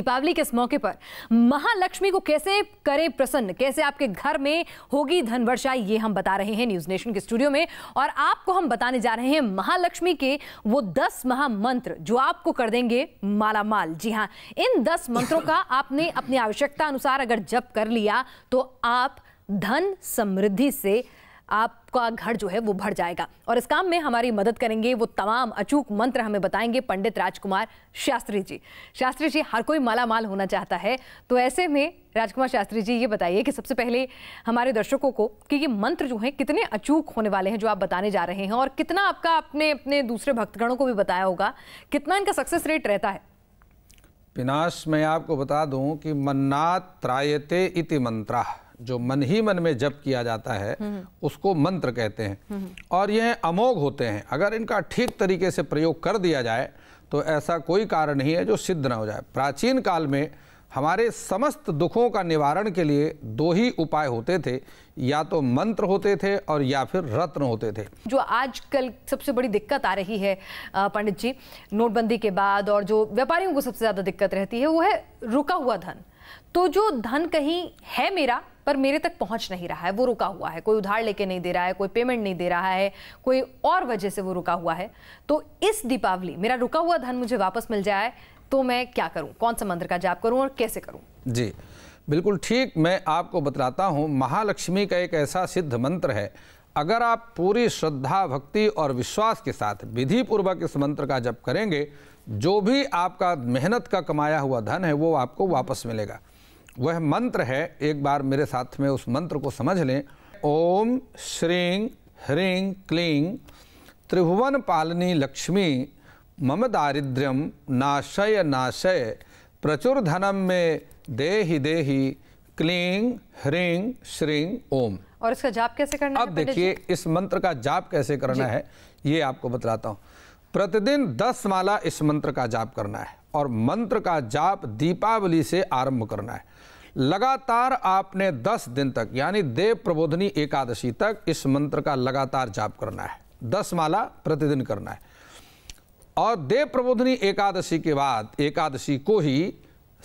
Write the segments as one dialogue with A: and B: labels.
A: दीपावली के इस मौके पर महालक्ष्मी को कैसे करे प्रसन्न, कैसे आपके घर में होगी धन वर्षा, ये हम बता रहे हैं न्यूज नेशन के स्टूडियो में। और आपको हम बताने जा रहे हैं महालक्ष्मी के वो 10 महामंत्र जो आपको कर देंगे मालामाल। जी हाँ, इन 10 मंत्रों का आपने अपनी आवश्यकता अनुसार अगर जप कर लिया तो आप धन समृद्धि से आपका घर जो है वो भर जाएगा। और इस काम में हमारी मदद करेंगे वो तमाम अचूक मंत्र हमें बताएंगे पंडित राजकुमार शास्त्री जी। शास्त्री जी, हर कोई मालामाल होना चाहता है, तो ऐसे में राजकुमार शास्त्री जी ये बताइए कि सबसे पहले हमारे दर्शकों को कि ये मंत्र जो हैं कितने अचूक होने वाले हैं जो आप बताने जा रहे हैं, और कितना आपका अपने अपने दूसरे भक्तगणों को भी बताया होगा, कितना इनका सक्सेस रेट रहता है?
B: पिनाश, मैं आपको बता दूं कि मन्नात् त्रायते इति मंत्र, जो मन ही मन में जप किया जाता है उसको मंत्र कहते हैं, और यह अमोघ होते हैं। अगर इनका ठीक तरीके से प्रयोग कर दिया जाए तो ऐसा कोई कारण नहीं है जो सिद्ध न हो जाए। प्राचीन काल में हमारे समस्त दुखों का निवारण के लिए 2 ही उपाय होते थे, या तो मंत्र होते थे और या फिर रत्न होते थे।
A: जो आजकल सबसे बड़ी दिक्कत आ रही है पंडित जी, नोटबंदी के बाद, और जो व्यापारियों को सबसे ज्यादा दिक्कत रहती है वो है रुका हुआ धन। तो जो धन कहीं है मेरा पर मेरे तक पहुंच नहीं रहा है, वो रुका हुआ है, कोई उधार लेके नहीं दे रहा है, कोई पेमेंट नहीं दे रहा है, कोई और वजह से वो रुका हुआ है, तो इस दीपावली मेरा रुका हुआ धन मुझे वापस मिल जाए तो मैं क्या करूं, कौन सा मंत्र का जाप करूं और कैसे करूं?
B: जी बिल्कुल ठीक, मैं आपको बतलाता हूं। महालक्ष्मी का एक ऐसा सिद्ध मंत्र है, अगर आप पूरी श्रद्धा, भक्ति और विश्वास के साथ विधि पूर्वक इस मंत्र का जप करेंगे, जो भी आपका मेहनत का कमाया हुआ धन है वो आपको वापस मिलेगा। वह मंत्र है, एक बार मेरे साथ में उस मंत्र को समझ लें। ओम श्रीं ह्रीं क्लीं त्रिभुवन पालिनी लक्ष्मी मम दारिद्र्यम नाशय नाशय प्रचुर धनम में देहि देहि क्लीं ह्रीं श्रीं ओम।
A: और इसका जाप कैसे करना है?
B: अब देखिए इस मंत्र का जाप कैसे करना है ये आपको बतलाता हूँ। प्रतिदिन 10 माला इस मंत्र का जाप करना है, और मंत्र का जाप दीपावली से आरंभ करना है। लगातार आपने 10 दिन तक, यानी देव प्रबोधनी एकादशी तक इस मंत्र का लगातार जाप करना है। 10 माला प्रतिदिन करना है, और देव प्रबोधनी एकादशी के बाद एकादशी को ही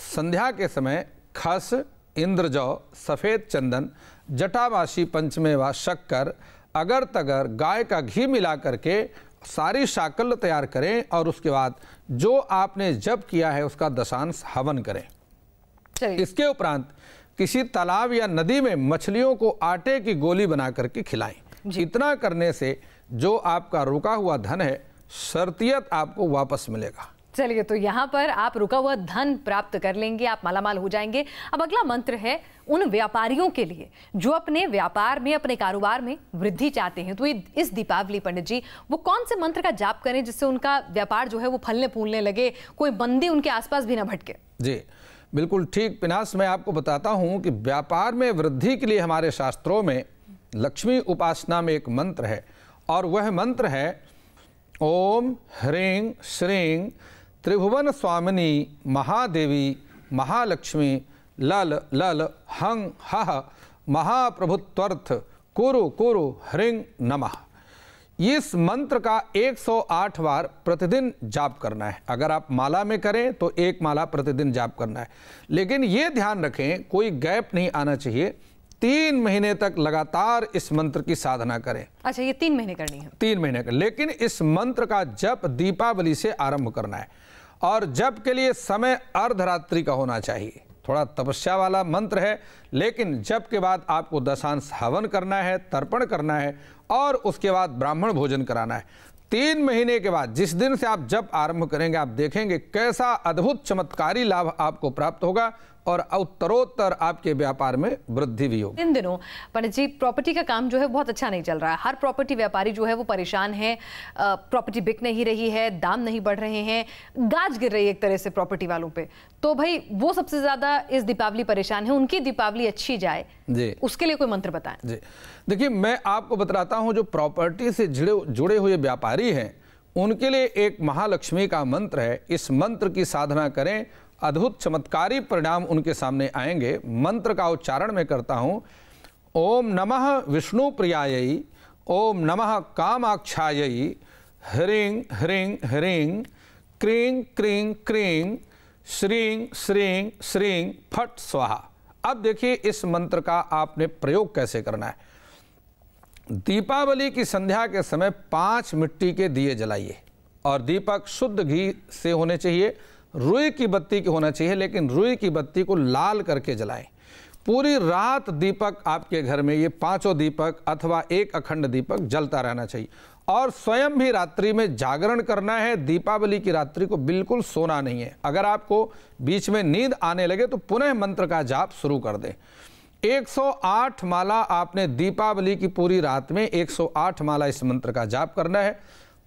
B: संध्या के समय खस, इंद्रजौ, सफ़ेद चंदन, जटामासी पंचमेवा, शक्कर, अगर तगर, गाय का घी मिला करके सारी शाकल तैयार करें, और उसके बाद जो आपने जप किया है उसका दशांश हवन करें। इसके उपरांत किसी तालाब या नदी में मछलियों को आटे की गोली बना करके खिलाएं। इतना करने से जो आपका रुका हुआ धन है शर्तियत आपको वापस मिलेगा।
A: चलिए, तो यहाँ पर आप रुका हुआ धन प्राप्त कर लेंगे, आप मालामाल हो जाएंगे। अब अगला मंत्र है उन व्यापारियों के लिए जो अपने व्यापार में, अपने कारोबार में वृद्धि चाहते हैं। तो इस दीपावली पंडित जी वो कौन से मंत्र का जाप करें जिससे उनका व्यापार जो है वो फलने फूलने लगे, कोई बंदी उनके आसपास भी ना भटके?
B: जी बिल्कुल ठीक पिनाश, मैं आपको बताता हूँ कि व्यापार में वृद्धि के लिए हमारे शास्त्रों में लक्ष्मी उपासना में एक मंत्र है, और वह मंत्र है ओम ह्रीं श्रीं त्रिभुवन स्वामिनी महादेवी महालक्ष्मी लल लल हं हः महाप्रभुत्वर्थ कुरु कुरु ह्रीं नमः। इस मंत्र का 108 बार प्रतिदिन जाप करना है। अगर आप माला में करें तो 1 माला प्रतिदिन जाप करना है, लेकिन ये ध्यान रखें कोई गैप नहीं आना चाहिए। 3 महीने तक लगातार इस मंत्र की साधना करें।
A: अच्छा, ये 3 महीने करनी है?
B: 3 महीने का, लेकिन इस मंत्र का जप दीपावली से आरंभ करना है, और जप के लिए समय अर्धरात्रि का होना चाहिए। थोड़ा तपस्या वाला मंत्र है, लेकिन जप के बाद आपको दशांश हवन करना है, तर्पण करना है, और उसके बाद ब्राह्मण भोजन कराना है। 3 महीने के बाद जिस दिन से आप जप आरंभ करेंगे, आप देखेंगे कैसा अद्भुत चमत्कारी लाभ आपको प्राप्त होगा, और उत्तरोत्तर आपके व्यापार में वृद्धि भी होगी।
A: इन दिनों पंडित जी प्रॉपर्टी का काम जो है बहुत अच्छा नहीं चल रहा है। हर प्रॉपर्टी व्यापारी जो है वो परेशान है, प्रॉपर्टी बिक नहीं रही है, दाम नहीं बढ़ रहे हैं, गाज गिर रही है एक तरह से प्रॉपर्टी वालों पे। तो भाई वो सबसे ज्यादा इस दीपावली परेशान है, उनकी दीपावली अच्छी जाए जी, उसके लिए कोई मंत्र बताएं।
B: जी देखिए, मैं आपको बतलाता हूँ जो प्रॉपर्टी से जुड़े हुए व्यापारी हैं उनके लिए एक महालक्ष्मी का मंत्र है। इस मंत्र की साधना करें, अद्भुत चमत्कारी परिणाम उनके सामने आएंगे। मंत्र का उच्चारण मैं करता हूँ। ओम नमः विष्णु प्रियायै, ओम नमः कामाक्षायै, ह्रीं ह्रीं ह्रीं क्रीं क्रीं क्रीं श्रीं श्रीं श्रीं फट स्वाहा। अब देखिए इस मंत्र का आपने प्रयोग कैसे करना है। दीपावली की संध्या के समय 5 मिट्टी के दिए जलाइए और दीपक शुद्ध घी से होने चाहिए, रुई की बत्ती के होना चाहिए, लेकिन रुई की बत्ती को लाल करके जलाएं। पूरी रात दीपक आपके घर में, ये 5 दीपक अथवा एक अखंड दीपक जलता रहना चाहिए। और स्वयं भी रात्रि में जागरण करना है। दीपावली की रात्रि को बिल्कुल सोना नहीं है। अगर आपको बीच में नींद आने लगे तो पुनः मंत्र का जाप शुरू कर दें। 108 माला आपने दीपावली की पूरी रात में 108 माला इस मंत्र का जाप करना है।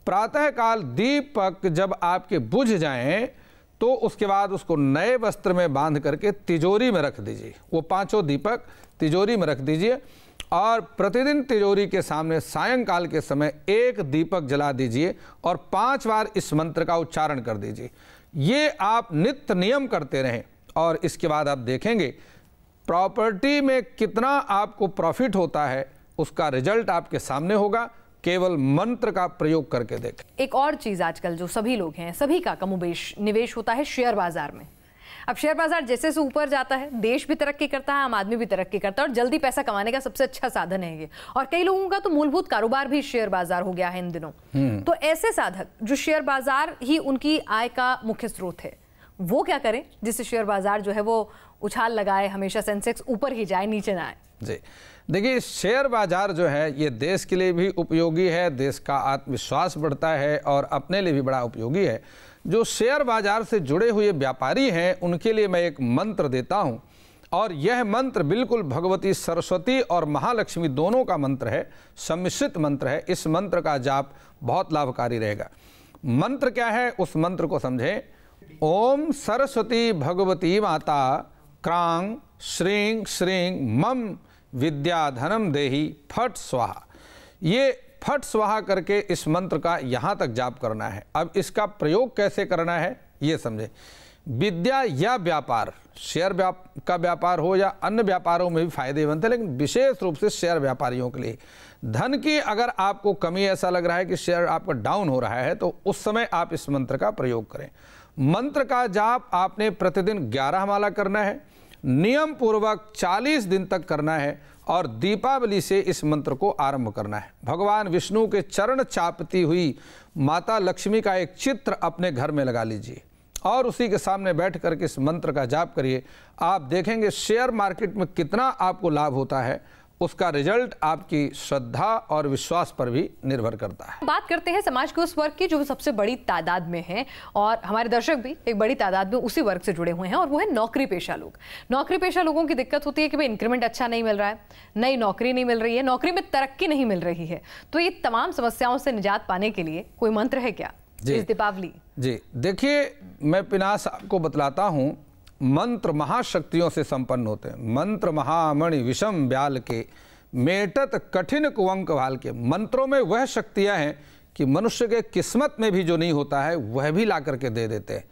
B: प्रातःकाल दीपक जब आपके बुझ जाएं तो उसके बाद उसको नए वस्त्र में बांध करके तिजोरी में रख दीजिए। वो 5 दीपक तिजोरी में रख दीजिए और प्रतिदिन तिजोरी के सामने सायंकाल के समय 1 दीपक जला दीजिए और 5 बार इस मंत्र का उच्चारण कर दीजिए। ये आप नित्य नियम करते रहें और इसके बाद आप देखेंगे प्रॉपर्टी में कितना आपको प्रॉफिट होता है, उसका रिजल्ट आपके सामने होगा। केवल मंत्र का प्रयोग करके देखें।
A: एक और चीज आजकल जो सभी लोग हैं, सभी का कमोबेश निवेश होता है शेयर बाजार में। अब शेयर बाजार जैसे से ऊपर जाता है, देश भी तरक्की करता है, आम आदमी भी तरक्की करता है और जल्दी पैसा कमाने का सबसे अच्छा साधन है ये। और कई लोगों का तो मूलभूत कारोबार भी शेयर बाजार हो गया है इन दिनों। तो ऐसे साधक जो शेयर बाजार ही उनकी आय का मुख्य स्रोत है, वो क्या करें जिससे शेयर बाजार जो है वो उछाल लगाए, हमेशा सेंसेक्स ऊपर ही जाए, नीचे ना आए?
B: जी देखिए, शेयर बाजार जो है ये देश के लिए भी उपयोगी है, देश का आत्मविश्वास बढ़ता है और अपने लिए भी बड़ा उपयोगी है। जो शेयर बाजार से जुड़े हुए व्यापारी हैं उनके लिए मैं एक मंत्र देता हूं और यह मंत्र बिल्कुल भगवती सरस्वती और महालक्ष्मी दोनों का मंत्र है, सम्मिश्रित मंत्र है। इस मंत्र का जाप बहुत लाभकारी रहेगा। मंत्र क्या है उस मंत्र को समझें। ओम सरस्वती भगवती माता क्रांग श्रीं श्रीं मम विद्याधनम देहि फट स्वाहा। ये फट स्वाहा करके इस मंत्र का यहाँ तक जाप करना है। अब इसका प्रयोग कैसे करना है ये समझें। विद्या या व्यापार, शेयर का व्यापार हो या अन्य व्यापारों में भी फायदेमंद है, लेकिन विशेष रूप से शेयर व्यापारियों के लिए धन की अगर आपको कमी, ऐसा लग रहा है कि शेयर आपका डाउन हो रहा है, तो उस समय आप इस मंत्र का प्रयोग करें। मंत्र का जाप आपने प्रतिदिन 11 माला करना है, नियम पूर्वक 40 दिन तक करना है और दीपावली से इस मंत्र को आरंभ करना है। भगवान विष्णु के चरण चापती हुई माता लक्ष्मी का एक चित्र अपने घर में लगा लीजिए और उसी के सामने बैठ करके इस मंत्र का जाप करिए। आप देखेंगे शेयर मार्केट में कितना आपको लाभ होता है। उसका रिजल्ट आपकी श्रद्धा और विश्वास पर भी निर्भर करता है।
A: बात करते हैं समाज के उस वर्ग की जो सबसे बड़ी तादाद में है और हमारे दर्शक भी एक बड़ी तादाद में उसी वर्ग से जुड़े हुए हैं और वो है नौकरी पेशा लोग। नौकरी पेशा लोगों की दिक्कत होती है कि भाई इंक्रीमेंट अच्छा नहीं मिल रहा है, नई नौकरी नहीं मिल रही है, नौकरी में तरक्की नहीं मिल रही है। तो ये तमाम समस्याओं से निजात पाने के लिए कोई मंत्र है क्या इस दीपावली?
B: जी देखिए, मैं पिनास आपको बतलाता हूँ। मंत्र महाशक्तियों से संपन्न होते हैं। मंत्र महामणि विषम ब्याल के, मेटत कठिन कुवंक भाल के। मंत्रों में वह शक्तियां हैं कि मनुष्य के किस्मत में भी जो नहीं होता है वह भी ला करके दे देते हैं,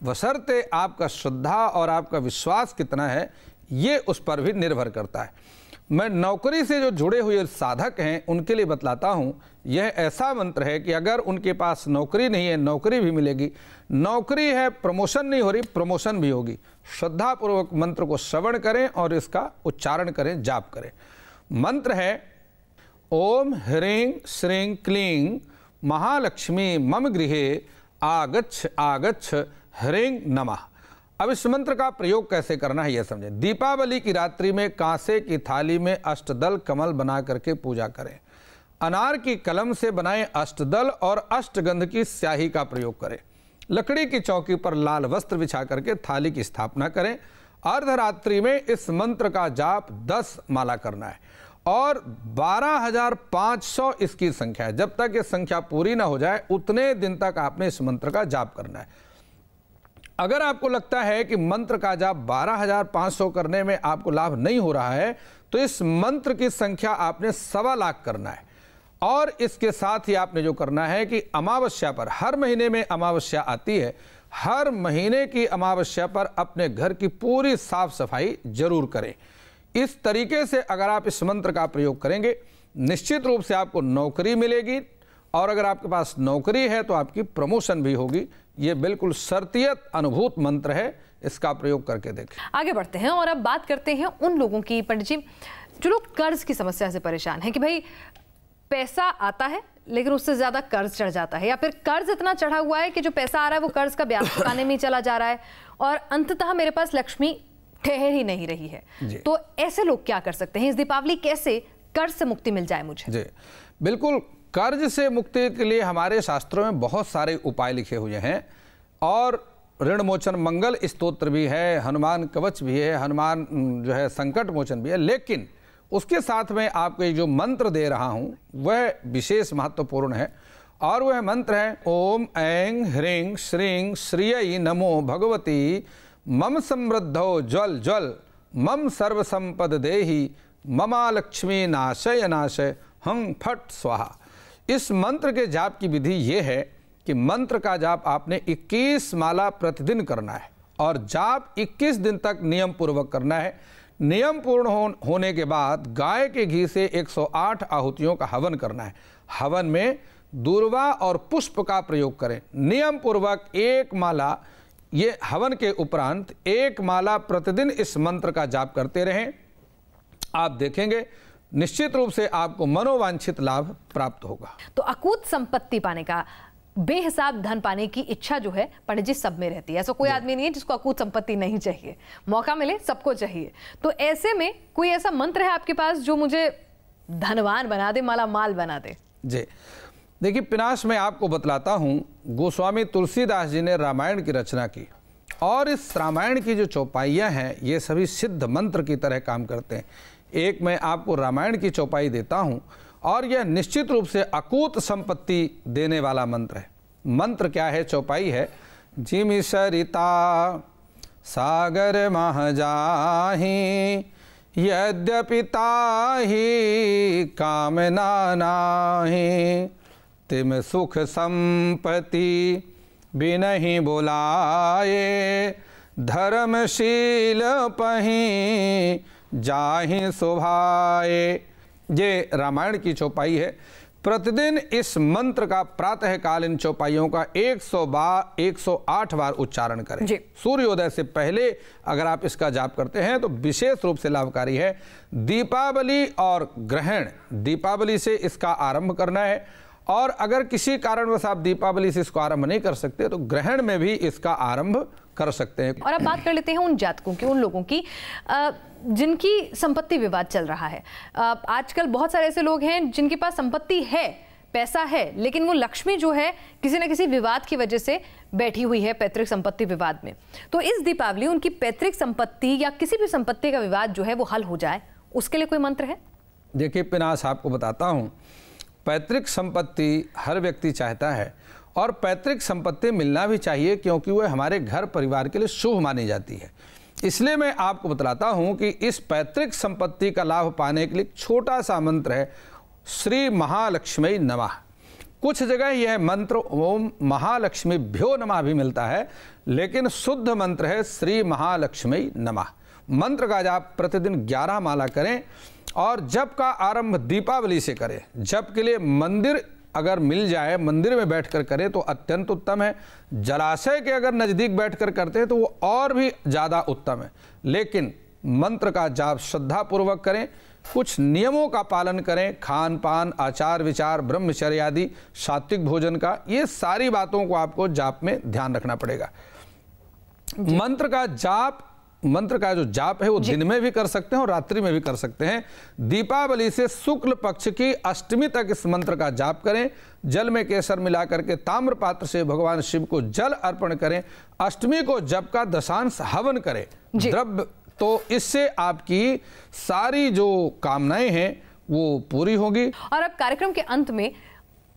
B: बशर्ते आपका श्रद्धा और आपका विश्वास कितना है ये उस पर भी निर्भर करता है। मैं नौकरी से जो जुड़े हुए साधक हैं उनके लिए बतलाता हूं। यह ऐसा मंत्र है कि अगर उनके पास नौकरी नहीं है, नौकरी भी मिलेगी। नौकरी है, प्रमोशन नहीं हो रही, प्रमोशन भी होगी। श्रद्धापूर्वक मंत्र को श्रवण करें और इसका उच्चारण करें, जाप करें। मंत्र है ओम ह्रीं श्रीं क्लीं महालक्ष्मी मम गृहे आगच्छ आगच्छ ह्रीं नमः। अब इस मंत्र का प्रयोग कैसे करना है यह समझें। दीपावली की रात्रि में कांसे की थाली में अष्टदल कमल बना करके पूजा करें। अनार की कलम से बनाएं अष्टदल और अष्टगंध की स्याही का प्रयोग करें। लकड़ी की चौकी पर लाल वस्त्र बिछा करके थाली की स्थापना करें। अर्धरात्रि में इस मंत्र का जाप 10 माला करना है और 12,500 इसकी संख्या है। जब तक ये संख्या पूरी ना हो जाए उतने दिन तक आपने इस मंत्र का जाप करना है। अगर आपको लगता है कि मंत्र का जाप 12,500 करने में आपको लाभ नहीं हो रहा है तो इस मंत्र की संख्या आपने 1.25 लाख करना है। और इसके साथ ही आपने जो करना है कि अमावस्या पर, हर महीने में अमावस्या आती है, हर महीने की अमावस्या पर अपने घर की पूरी साफ सफाई जरूर करें। इस तरीके से अगर आप इस मंत्र का प्रयोग करेंगे निश्चित रूप से आपको नौकरी मिलेगी और अगर आपके पास नौकरी है तो आपकी प्रमोशन भी होगी। ये बिल्कुल शर्तियत अनुभूत मंत्र है, इसका प्रयोग करके देखें।
A: आगे बढ़ते हैं और अब बात करते हैं उन लोगों की पंडित जी जो लोग कर्ज की समस्या से परेशान हैं कि भाई पैसा आता है लेकिन उससे ज्यादा कर्ज चढ़ जाता है, या फिर कर्ज इतना चढ़ा हुआ है कि जो पैसा आ रहा है वो कर्ज का ब्याज चुकाने में ही चला जा रहा है और अंततः मेरे पास लक्ष्मी ठहर ही नहीं रही है। तो ऐसे लोग क्या कर सकते हैं? इस दीपावली कैसे कर्ज से मुक्ति मिल जाए मुझे?
B: जी बिल्कुल, कर्ज से मुक्ति के लिए हमारे शास्त्रों में बहुत सारे उपाय लिखे हुए हैं और ऋण मोचन मंगल स्तोत्र भी है, हनुमान कवच भी है, हनुमान जो है संकट मोचन भी है, लेकिन उसके साथ में आपको एक जो मंत्र दे रहा हूं वह विशेष महत्वपूर्ण है और वह मंत्र है ओम ऐं ह्रीं श्रीं श्रियै नमो भगवती मम समृद्धो ज्वल ज्वल मम सर्व संपद देहि ममा लक्ष्मी नाशय नाशय हं फट स्वाहा। इस मंत्र के जाप की विधि ये है कि मंत्र का जाप आपने 21 माला प्रतिदिन करना है और जाप 21 दिन तक नियम पूर्वक करना है। नियम पूर्ण होने के बाद गाय के घी से 108 आहुतियों का हवन करना है। हवन में दूर्वा और पुष्प का प्रयोग करें। नियम पूर्वक 1 माला, ये हवन के उपरांत 1 माला प्रतिदिन इस मंत्र का जाप करते रहें। आप देखेंगे निश्चित रूप से आपको मनोवांछित लाभ प्राप्त होगा।
A: तो अकूत संपत्ति पाने का, बेहिसाब धन पाने की इच्छा जो है पंडित जी सब में रहती है। ऐसा कोई आदमी नहीं है जिसको अकूत संपत्ति नहीं चाहिए, मौका मिले सबको चाहिए। तो ऐसे में कोई ऐसा मंत्र है आपके पास जो मुझे धनवान बना दे, माला माल बना दे?
B: जी देखिए, पिनाश में आपको बतलाता हूँ, गोस्वामी तुलसीदास जी ने रामायण की रचना की और इस रामायण की जो चौपाइयाँ हैं ये सभी सिद्ध मंत्र की तरह काम करते हैं। एक मैं आपको रामायण की चौपाई देता हूँ और यह निश्चित रूप से अकूत संपत्ति देने वाला मंत्र है। मंत्र क्या है? चौपाई है जिमि सरिता सागर मह जाहि यद्यपि ताहि कामना नाहि तिम सुख संपत्ति बिनहि बुलाए धर्मशील पहि जाहि शोभाए। ये रामायण की चौपाई है। प्रतिदिन इस मंत्र का प्रातःकालीन चौपाइयों का 108 बार उच्चारण करें। सूर्योदय से पहले अगर आप इसका जाप करते हैं तो विशेष रूप से लाभकारी है। दीपावली और ग्रहण, दीपावली से इसका आरंभ करना है और अगर किसी कारणवश आप दीपावली से इसको आरंभ नहीं कर सकते तो ग्रहण में भी इसका आरंभ कर सकते हैं।
A: और अब बात कर लेते हैं उन जातकों की, उन लोगों की जिनकी संपत्ति विवाद चल रहा है। आजकल बहुत सारे ऐसे लोग हैं जिनके पास संपत्ति है, पैसा है, लेकिन वो लक्ष्मी जो है किसी न किसी विवाद की वजह से बैठी हुई है, पैतृक संपत्ति विवाद में। तो इस दीपावली उनकी पैतृक संपत्ति या किसी भी संपत्ति का विवाद जो है वो हल हो जाए, उसके लिए कोई मंत्र है?
B: देखिए पिनाश, आपको बताता हूँ, पैतृक संपत्ति हर व्यक्ति चाहता है और पैतृक संपत्ति मिलना भी चाहिए क्योंकि वह हमारे घर परिवार के लिए शुभ मानी जाती है। इसलिए मैं आपको बतलाता हूं कि इस पैतृक संपत्ति का लाभ पाने के लिए छोटा सा मंत्र है श्री महालक्ष्मी नमः। कुछ जगह यह मंत्र ओम महालक्ष्मीभ्यो नमः भी मिलता है, लेकिन शुद्ध मंत्र है श्री महालक्ष्मी नमः। मंत्र का जाप प्रतिदिन 11 माला करें और जप का आरंभ दीपावली से करें। जप के लिए मंदिर अगर मिल जाए, मंदिर में बैठकर करें तो अत्यंत उत्तम है। जलाशय के अगर नज़दीक बैठकर करते हैं तो वो और भी ज़्यादा उत्तम है। लेकिन मंत्र का जाप श्रद्धापूर्वक करें, कुछ नियमों का पालन करें, खान पान, आचार विचार, ब्रह्मचर्य आदि, सात्विक भोजन का, ये सारी बातों को आपको जाप में ध्यान रखना पड़ेगा। मंत्र का जो जाप है वो दिन में भी कर सकते हैं और रात्रि में भी कर सकते हैं। दीपावली से शुक्ल पक्ष की अष्टमी तक इस मंत्र का जाप करें। जल में केसर मिलाकर के ताम्र पात्र से भगवान शिव को जल अर्पण करें। अष्टमी को जप का दशांश हवन करें द्रव्य, तो इससे आपकी सारी जो कामनाएं हैं वो पूरी होगी।
A: और अब कार्यक्रम के अंत में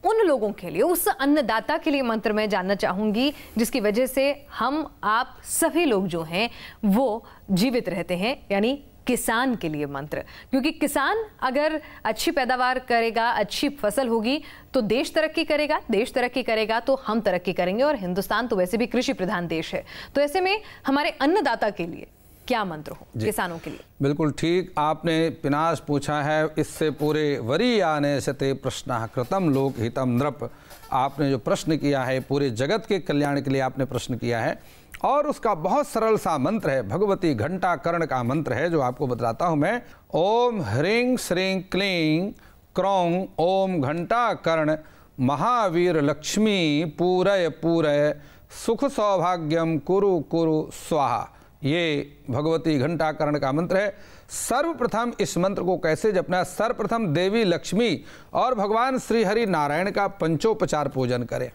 A: उन लोगों के लिए, उस अन्नदाता के लिए मंत्र मैं जानना चाहूंगी जिसकी वजह से हम आप सभी लोग जो हैं वो जीवित रहते हैं, यानी किसान के लिए मंत्र। क्योंकि किसान अगर अच्छी पैदावार करेगा, अच्छी फसल होगी तो देश तरक्की करेगा, देश तरक्की करेगा तो हम तरक्की करेंगे और हिंदुस्तान तो वैसे भी कृषि प्रधान देश है। तो ऐसे में हमारे अन्नदाता के लिए क्या मंत्र हो किसानों के लिए?
B: बिल्कुल ठीक आपने पिनाश पूछा है। इससे पूरे वरीयाने शते प्रश्न कृतम लोक हितम नृप, आपने जो प्रश्न किया है पूरे जगत के कल्याण के लिए आपने प्रश्न किया है, और उसका बहुत सरल सा मंत्र है, भगवती घंटा कर्ण का मंत्र है जो आपको बतलाता हूं मैं। ओम ह्रीं श्रीं क्लीं क्रौं ओम घंटा कर्ण महावीर लक्ष्मी पूरय पूरय सुख सौभाग्यम कुरु कुरु स्वाहा। ये भगवती घंटा कर्ण का मंत्र है। सर्वप्रथम इस मंत्र को कैसे जपना है? सर्वप्रथम देवी लक्ष्मी और भगवान श्री हरि नारायण का पंचोपचार पूजन करें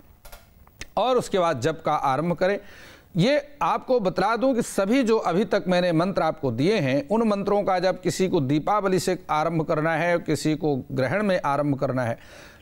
B: और उसके बाद जप का आरंभ करें। ये आपको बतला दूं कि सभी जो अभी तक मैंने मंत्र आपको दिए हैं, उन मंत्रों का जब किसी को दीपावली से आरंभ करना है, किसी को ग्रहण में आरंभ करना है,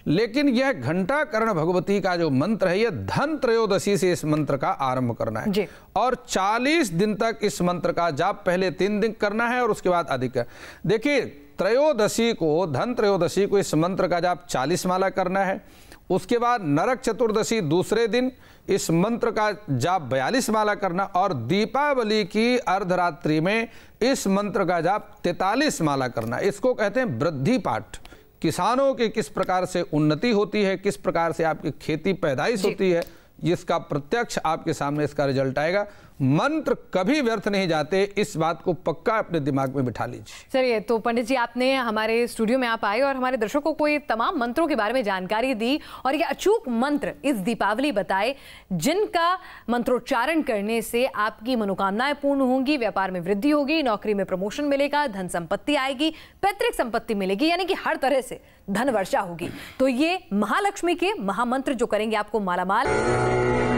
B: लेकिन यह घंटा कर्ण भगवती का जो मंत्र है, यह धन त्रयोदशी से इस मंत्र का आरंभ करना है और 40 दिन तक इस मंत्र का जाप पहले 3 दिन करना है और उसके बाद अधिक। देखिए त्रयोदशी को, धन त्रयोदशी को इस मंत्र का जाप 40 माला करना है। उसके बाद नरक चतुर्दशी दूसरे दिन इस मंत्र का जाप 42 माला करना और दीपावली की अर्धरात्रि में इस मंत्र का जाप 43 माला करना। इसको कहते हैं वृद्धि पाठ। किसानों की किस प्रकार से उन्नति होती है, किस प्रकार से आपकी खेती पैदाइश होती है, इसका प्रत्यक्ष आपके सामने इसका रिजल्ट आएगा। मंत्र कभी व्यर्थ नहीं जाते, इस बात को पक्का अपने दिमाग में बिठा लीजिए।
A: चलिए, तो पंडित जी आपने हमारे स्टूडियो में आप आए और हमारे दर्शकों को ये तमाम मंत्रों के बारे में जानकारी दी और ये अचूक मंत्र इस दीपावली बताए जिनका मंत्रोच्चारण करने से आपकी मनोकामनाएं पूर्ण होंगी, व्यापार में वृद्धि होगी, नौकरी में प्रमोशन मिलेगा, धन संपत्ति आएगी, पैतृक संपत्ति मिलेगी, यानी कि हर तरह से धन वर्षा होगी। तो ये महालक्ष्मी के महामंत्र जो करेंगे आपको मालामाल।